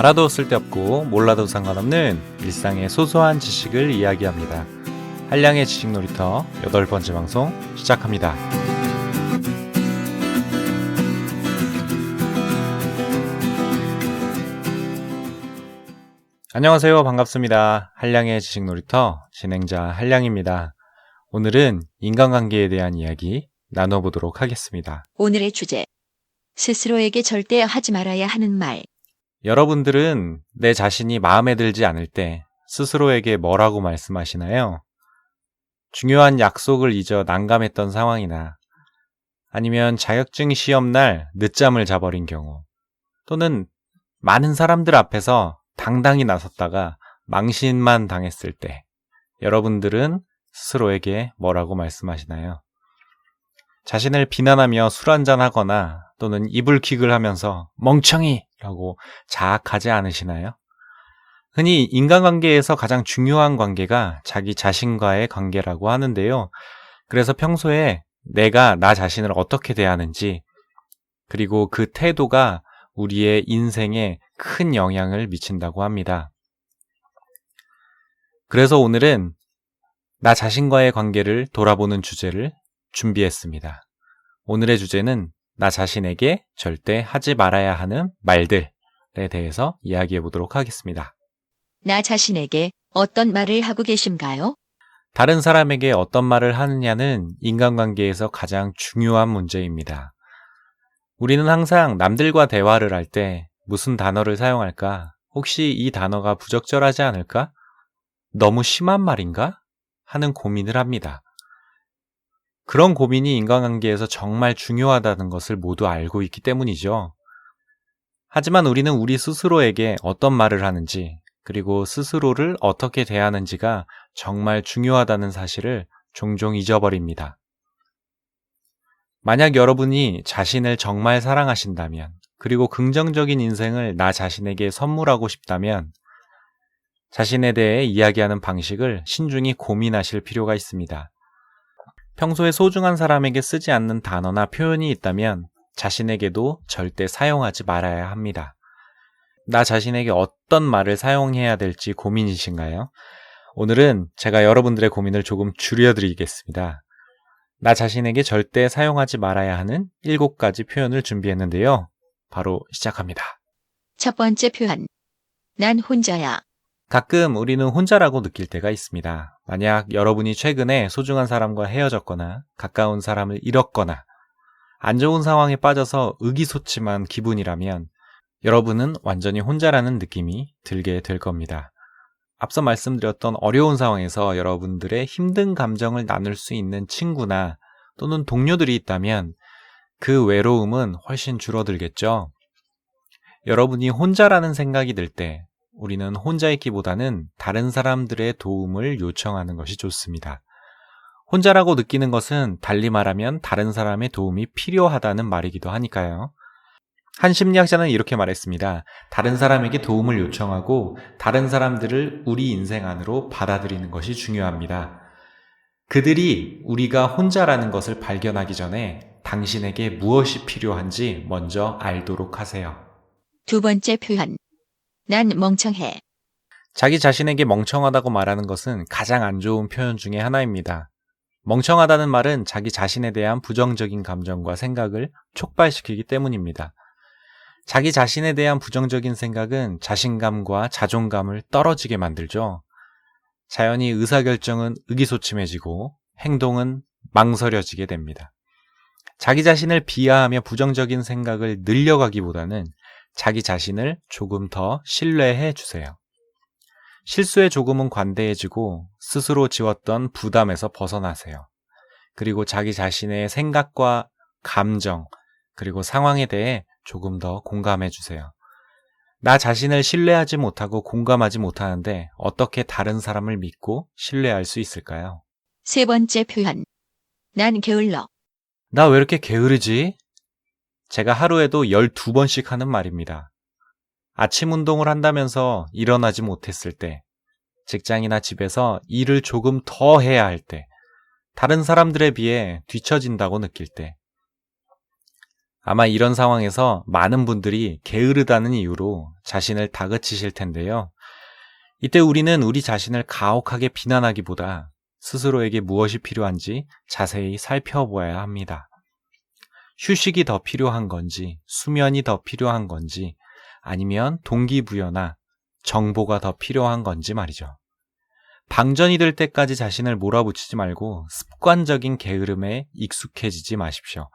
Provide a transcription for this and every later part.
알아도 쓸데없고 몰라도 상관없는 일상의 소소한 지식을 이야기합니다. 한량의 지식놀이터 8번째 방송 시작합니다. 안녕하세요. 반갑습니다. 한량의 지식놀이터 진행자 한량입니다. 오늘은 인간관계에 대한 이야기 나눠보도록 하겠습니다. 오늘의 주제, 스스로에게 절대 하지 말아야 하는 말. 여러분들은 내 자신이 마음에 들지 않을 때 스스로에게 뭐라고 말씀하시나요? 중요한 약속을 잊어 난감했던 상황이나 아니면 자격증 시험날 늦잠을 자버린 경우 또는 많은 사람들 앞에서 당당히 나섰다가 망신만 당했을 때 여러분들은 스스로에게 뭐라고 말씀하시나요? 자신을 비난하며 술 한잔하거나 또는 이불킥을 하면서 멍청이! 라고 자학하지 않으시나요? 흔히 인간관계에서 가장 중요한 관계가 자기 자신과의 관계라고 하는데요. 그래서 평소에 내가 나 자신을 어떻게 대하는지 그리고 그 태도가 우리의 인생에 큰 영향을 미친다고 합니다. 그래서 오늘은 나 자신과의 관계를 돌아보는 주제를 준비했습니다. 오늘의 주제는 나 자신에게 절대 하지 말아야 하는 말들에 대해서 이야기해 보도록 하겠습니다. 나 자신에게 어떤 말을 하고 계신가요? 다른 사람에게 어떤 말을 하느냐는 인간관계에서 가장 중요한 문제입니다. 우리는 항상 남들과 대화를 할 때 무슨 단어를 사용할까? 혹시 이 단어가 부적절하지 않을까? 너무 심한 말인가? 하는 고민을 합니다. 그런 고민이 인간관계에서 정말 중요하다는 것을 모두 알고 있기 때문이죠. 하지만 우리는 우리 스스로에게 어떤 말을 하는지, 그리고 스스로를 어떻게 대하는지가 정말 중요하다는 사실을 종종 잊어버립니다. 만약 여러분이 자신을 정말 사랑하신다면, 그리고 긍정적인 인생을 나 자신에게 선물하고 싶다면, 자신에 대해 이야기하는 방식을 신중히 고민하실 필요가 있습니다. 평소에 소중한 사람에게 쓰지 않는 단어나 표현이 있다면 자신에게도 절대 사용하지 말아야 합니다. 나 자신에게 어떤 말을 사용해야 될지 고민이신가요? 오늘은 제가 여러분들의 고민을 조금 줄여드리겠습니다. 나 자신에게 절대 사용하지 말아야 하는 7가지 표현을 준비했는데요. 바로 시작합니다. 첫 번째 표현, 난 혼자야. 가끔 우리는 혼자라고 느낄 때가 있습니다. 만약 여러분이 최근에 소중한 사람과 헤어졌거나 가까운 사람을 잃었거나 안 좋은 상황에 빠져서 의기소침한 기분이라면 여러분은 완전히 혼자라는 느낌이 들게 될 겁니다. 앞서 말씀드렸던 어려운 상황에서 여러분들의 힘든 감정을 나눌 수 있는 친구나 또는 동료들이 있다면 그 외로움은 훨씬 줄어들겠죠. 여러분이 혼자라는 생각이 들 때 우리는 혼자 있기보다는 다른 사람들의 도움을 요청하는 것이 좋습니다. 혼자라고 느끼는 것은 달리 말하면 다른 사람의 도움이 필요하다는 말이기도 하니까요. 한 심리학자는 이렇게 말했습니다. 다른 사람에게 도움을 요청하고 다른 사람들을 우리 인생 안으로 받아들이는 것이 중요합니다. 그들이 우리가 혼자라는 것을 발견하기 전에 당신에게 무엇이 필요한지 먼저 알도록 하세요. 두 번째 표현, 난 멍청해. 자기 자신에게 멍청하다고 말하는 것은 가장 안 좋은 표현 중에 하나입니다. 멍청하다는 말은 자기 자신에 대한 부정적인 감정과 생각을 촉발시키기 때문입니다. 자기 자신에 대한 부정적인 생각은 자신감과 자존감을 떨어지게 만들죠. 자연히 의사결정은 의기소침해지고 행동은 망설여지게 됩니다. 자기 자신을 비하하며 부정적인 생각을 늘려가기보다는 자기 자신을 조금 더 신뢰해 주세요. 실수에 조금은 관대해지고 스스로 지웠던 부담에서 벗어나세요. 그리고 자기 자신의 생각과 감정, 그리고 상황에 대해 조금 더 공감해 주세요. 나 자신을 신뢰하지 못하고 공감하지 못하는데 어떻게 다른 사람을 믿고 신뢰할 수 있을까요? 세 번째 표현, 난 게을러. 나 왜 이렇게 게으르지? 제가 하루에도 12번씩 하는 말입니다. 아침 운동을 한다면서 일어나지 못했을 때, 직장이나 집에서 일을 조금 더 해야 할 때, 다른 사람들에 비해 뒤처진다고 느낄 때, 아마 이런 상황에서 많은 분들이 게으르다는 이유로 자신을 다그치실 텐데요. 이때 우리는 우리 자신을 가혹하게 비난하기보다 스스로에게 무엇이 필요한지 자세히 살펴보아야 합니다. 휴식이 더 필요한 건지, 수면이 더 필요한 건지, 아니면 동기부여나 정보가 더 필요한 건지 말이죠. 방전이 될 때까지 자신을 몰아붙이지 말고 습관적인 게으름에 익숙해지지 마십시오.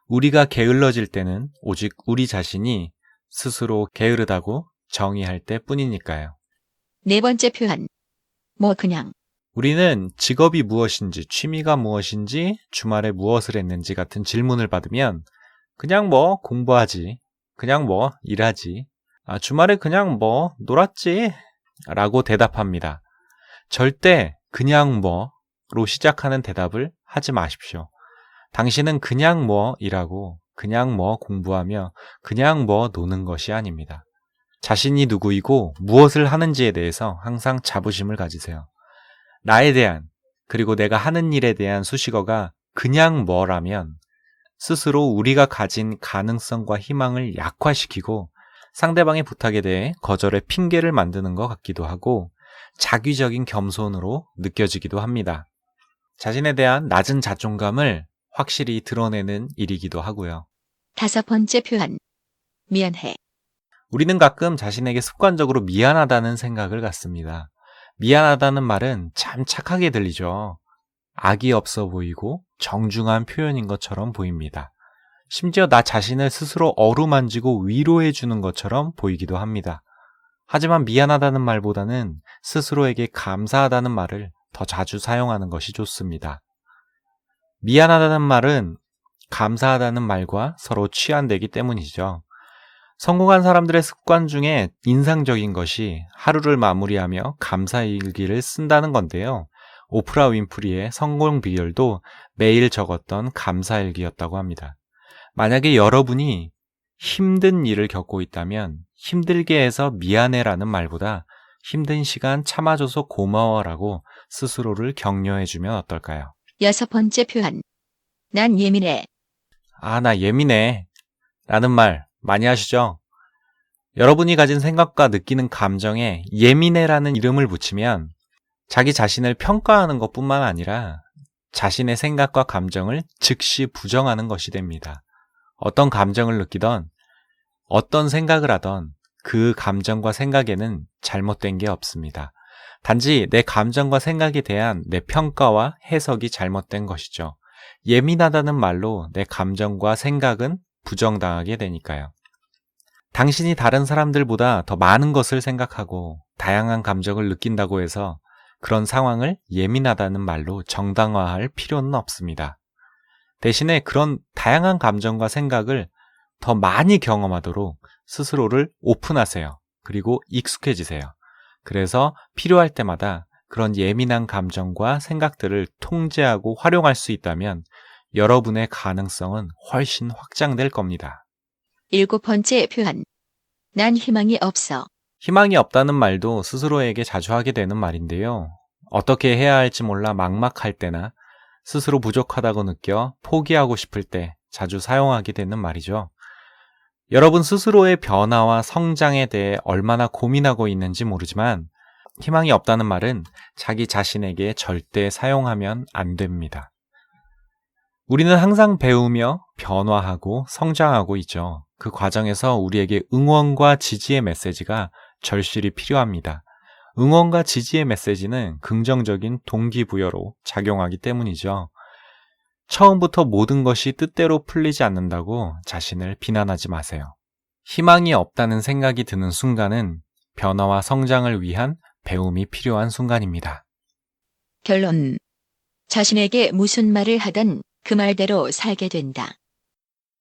우리가 게을러질 때는 오직 우리 자신이 스스로 게으르다고 정의할 때 뿐이니까요. 네 번째 표현. 뭐 그냥. 우리는 직업이 무엇인지, 취미가 무엇인지, 주말에 무엇을 했는지 같은 질문을 받으면 그냥 뭐 공부하지, 그냥 뭐 일하지, 주말에 그냥 뭐 놀았지 라고 대답합니다. 절대 그냥 뭐로 시작하는 대답을 하지 마십시오. 당신은 그냥 뭐 일하고 그냥 뭐 공부하며 그냥 뭐 노는 것이 아닙니다. 자신이 누구이고 무엇을 하는지에 대해서 항상 자부심을 가지세요. 나에 대한, 그리고 내가 하는 일에 대한 수식어가 그냥 뭐라면 스스로 우리가 가진 가능성과 희망을 약화시키고 상대방의 부탁에 대해 거절의 핑계를 만드는 것 같기도 하고 자기적인 겸손으로 느껴지기도 합니다. 자신에 대한 낮은 자존감을 확실히 드러내는 일이기도 하고요. 다섯 번째 표현. 미안해. 우리는 가끔 자신에게 습관적으로 미안하다는 생각을 갖습니다. 미안하다는 말은 참 착하게 들리죠. 악이 없어 보이고 정중한 표현인 것처럼 보입니다. 심지어 나 자신을 스스로 어루만지고 위로해 주는 것처럼 보이기도 합니다. 하지만 미안하다는 말보다는 스스로에게 감사하다는 말을 더 자주 사용하는 것이 좋습니다. 미안하다는 말은 감사하다는 말과 서로 취한되기 때문이죠. 성공한 사람들의 습관 중에 인상적인 것이 하루를 마무리하며 감사일기를 쓴다는 건데요. 오프라 윈프리의 성공 비결도 매일 적었던 감사일기였다고 합니다. 만약에 여러분이 힘든 일을 겪고 있다면 힘들게 해서 미안해라는 말보다 힘든 시간 참아줘서 고마워라고 스스로를 격려해주면 어떨까요? 여섯 번째 표현. 난 예민해. 나 예민해 라는 말 많이 하시죠? 여러분이 가진 생각과 느끼는 감정에 예민해라는 이름을 붙이면 자기 자신을 평가하는 것뿐만 아니라 자신의 생각과 감정을 즉시 부정하는 것이 됩니다. 어떤 감정을 느끼던 어떤 생각을 하던 그 감정과 생각에는 잘못된 게 없습니다. 단지 내 감정과 생각에 대한 내 평가와 해석이 잘못된 것이죠. 예민하다는 말로 내 감정과 생각은 부정당하게 되니까요. 당신이 다른 사람들보다 더 많은 것을 생각하고 다양한 감정을 느낀다고 해서 그런 상황을 예민하다는 말로 정당화할 필요는 없습니다. 대신에 그런 다양한 감정과 생각을 더 많이 경험하도록 스스로를 오픈하세요. 그리고 익숙해지세요. 그래서 필요할 때마다 그런 예민한 감정과 생각들을 통제하고 활용할 수 있다면 여러분의 가능성은 훨씬 확장될 겁니다. 일곱 번째 표현. 난 희망이 없어. 희망이 없다는 말도 스스로에게 자주 하게 되는 말인데요. 어떻게 해야 할지 몰라 막막할 때나 스스로 부족하다고 느껴 포기하고 싶을 때 자주 사용하게 되는 말이죠. 여러분 스스로의 변화와 성장에 대해 얼마나 고민하고 있는지 모르지만 희망이 없다는 말은 자기 자신에게 절대 사용하면 안 됩니다. 우리는 항상 배우며 변화하고 성장하고 있죠. 그 과정에서 우리에게 응원과 지지의 메시지가 절실히 필요합니다. 응원과 지지의 메시지는 긍정적인 동기부여로 작용하기 때문이죠. 처음부터 모든 것이 뜻대로 풀리지 않는다고 자신을 비난하지 마세요. 희망이 없다는 생각이 드는 순간은 변화와 성장을 위한 배움이 필요한 순간입니다. 결론. 자신에게 무슨 말을 하든 그 말대로 살게 된다.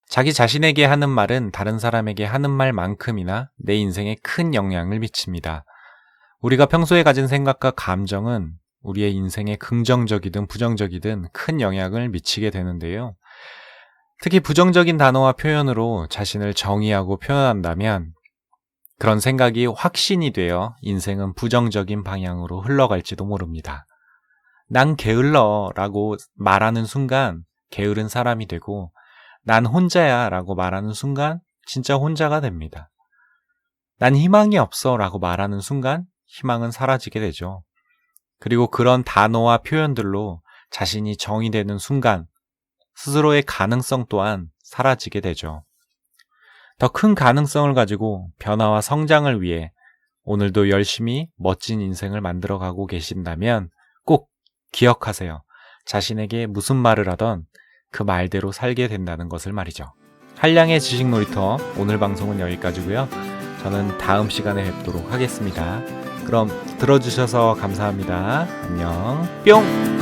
자기 자신에게 하는 말은 다른 사람에게 하는 말만큼이나 내 인생에 큰 영향을 미칩니다. 우리가 평소에 가진 생각과 감정은 우리의 인생에 긍정적이든 부정적이든 큰 영향을 미치게 되는데요. 특히 부정적인 단어와 표현으로 자신을 정의하고 표현한다면 그런 생각이 확신이 되어 인생은 부정적인 방향으로 흘러갈지도 모릅니다. 난 게을러 라고 말하는 순간 게으른 사람이 되고 난 혼자야 라고 말하는 순간 진짜 혼자가 됩니다. 난 희망이 없어 라고 말하는 순간 희망은 사라지게 되죠. 그리고 그런 단어와 표현들로 자신이 정의되는 순간 스스로의 가능성 또한 사라지게 되죠. 더 큰 가능성을 가지고 변화와 성장을 위해 오늘도 열심히 멋진 인생을 만들어가고 계신다면 꼭 기억하세요. 자신에게 무슨 말을 하던 그 말대로 살게 된다는 것을 말이죠. 한량의 지식놀이터 오늘 방송은 여기까지고요. 저는 다음 시간에 뵙도록 하겠습니다. 그럼 들어주셔서 감사합니다. 안녕. 뿅!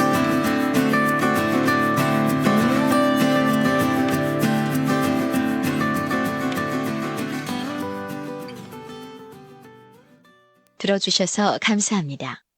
들어주셔서 감사합니다.